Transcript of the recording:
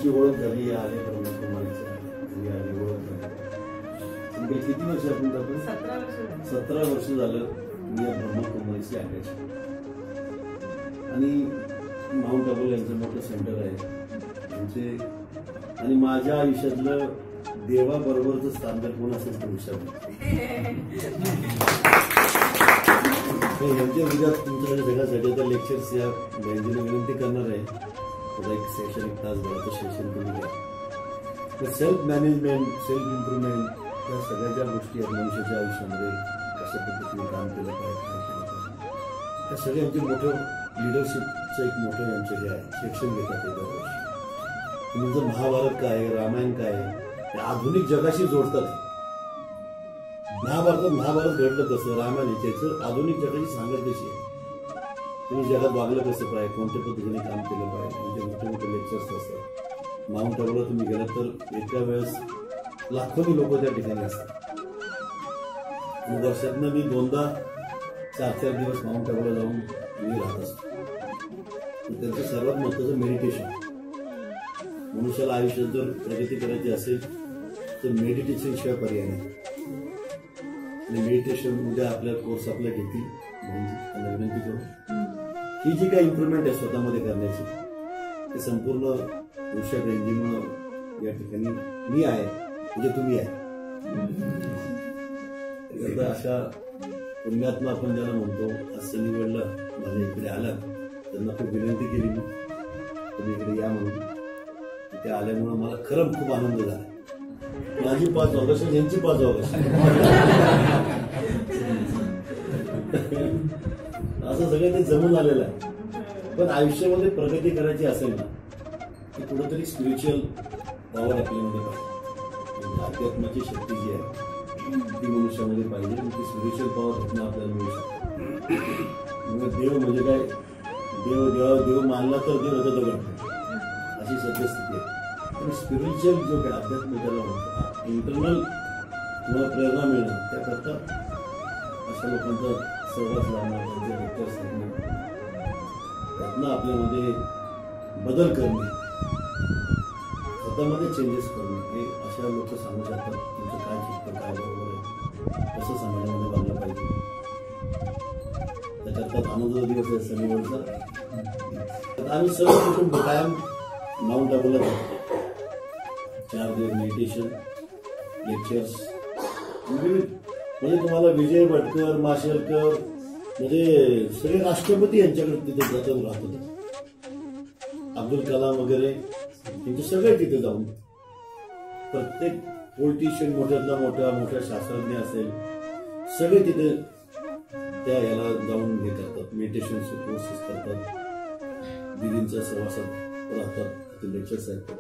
आमची ओळख झाली आहे ब्रह्मकुमारीची ओळख झाली. किती वर्ष आपण 17 वर्ष झालं मी या ब्रह्मकुमारीची अटॅच. आणि माउंट आबू यांचं मोठं सेंटर आहे त्यांचे. आणि माझ्या आयुष्यातलं देवाबरोबरचं स्थान जर कोण असेल तर विचार यांच्या उद्या तुमच्याकडे सगळ्यासाठी त्या लेक्चर्स या बँकेने विनंती करणार आहे. थोडा एक सेशन 1 तासभराचं सेशन तुम्ही घ्या. तर सेल्फ मॅनेजमेंट, सेल्फ इम्प्रुव्हमेंट या सगळ्या ज्या गोष्टी आहेत मनुष्याच्या आयुष्यामध्ये कशा पद्धतीने काम केलं पाहिजे, काय केलं पाहिजे, त्या सगळ्यांचे मोठं लिडरशिपचं एक मोठं यांचे हे आहे सेक्शन घेतात ते दरवर्षी. म्हणजे महाभारत काय आहे, रामायण काय आहे, ते आधुनिक जगाशी जोडतात. महाभारत घडलं कसं, रामायण त्याचं आधुनिक जगाची सांगड कशी आहे, तुम्ही जगात वागलं कसं पाहिजे, कोणत्या पद्धतीने काम केलं पाहिजे, म्हणजे मोठे मोठे लेक्चर्स असतात. माउंट आबूला तुम्ही गेलात तर एका वेळेस लाखोनी लोक त्या ठिकाणी असतात. वर्षातनं मी 2दा 4-4 दिवस माउंट आबूला जाऊन मी राहत असतो. त्यांचं सर्वात महत्वाचं मेडिटेशन. मनुष्याला आयुष्यात जर प्रगती करायची असेल तर मेडिटेशन शिवाय पर्याय नाही. आणि मेडिटेशन उद्या आपल्या कोर्स आपल्या घेतील त्यांना विनंती करू. ही जी काही इम्प्रुव्हमेंट आहे स्वतःमध्ये करण्याची ते संपूर्ण ऋषभ रेंजीमुळे या ठिकाणी मी आहे म्हणजे तुम्ही आहे. अशा पुण्यात्मा आपण ज्याला म्हणतो असं निवडलं माझ्या इकडे आलं त्यांना खूप विनंती केली मी तुम्ही इकडे या म्हणून. ते आल्यामुळं मला खरं खूप आनंद झाला. माझी 5 ऑगस्ट यांची 5 ऑगस्ट असं सगळं ते जमून आलेलं आहे. पण आयुष्यामध्ये प्रगती करायची असेल ना की कुठेतरी स्पिरिच्युअल पॉवर आपल्यामध्ये पाहिजे. अध्यात्माची शक्ती जी आहे ती मनुष्यामध्ये पाहिजे. ती स्पिरिच्युअल पॉवर घटना आपल्याला मिळू शकते. देव म्हणजे काय, देव मानला तर देव होतं दगड अशी सद्यस्थिती आहे. पण स्पिरिच्युअल जो काय अध्यात्म त्याला म्हणतो इंटरनल तुम्हाला प्रेरणा मिळणं त्याकरता अशा लोकांचा सहवास लावणं, त्यांचे लेक्चर्स लावणं, त्यातनं आपल्यामध्ये बदल करणे, स्वतःमध्ये चेंजेस करणे हे अशा लोक सांगू शकतात तुमचं काय चुकतं, काय बरोबर आहे, कसं समाजामध्ये वागलं पाहिजे. त्याच्यात आनंदाचा दिवस आहे शनिवारचा. आम्ही सर्व कुटुंब कायम माउंट आबूला जातो. 4 दिवस मेडिटेशन लेक्चर्स म्हणजे तुम्हाला विजय भटकर, माशेलकर म्हणजे सगळे राष्ट्रपती यांच्याकडे तिथे जातात राहतात. अब्दुल कलाम वगैरे त्यांचे सगळे तिथे जाऊन प्रत्येक पॉलिटिशियन मोठ्यातला मोठ्या शास्त्रज्ञ असेल सगळे तिथे त्या याला जाऊन हे करतात. मेडिटेशनचे कोर्सेस करतात, दिदींच्या सहवासात राहतात, लेक्चर्स ऐकतात.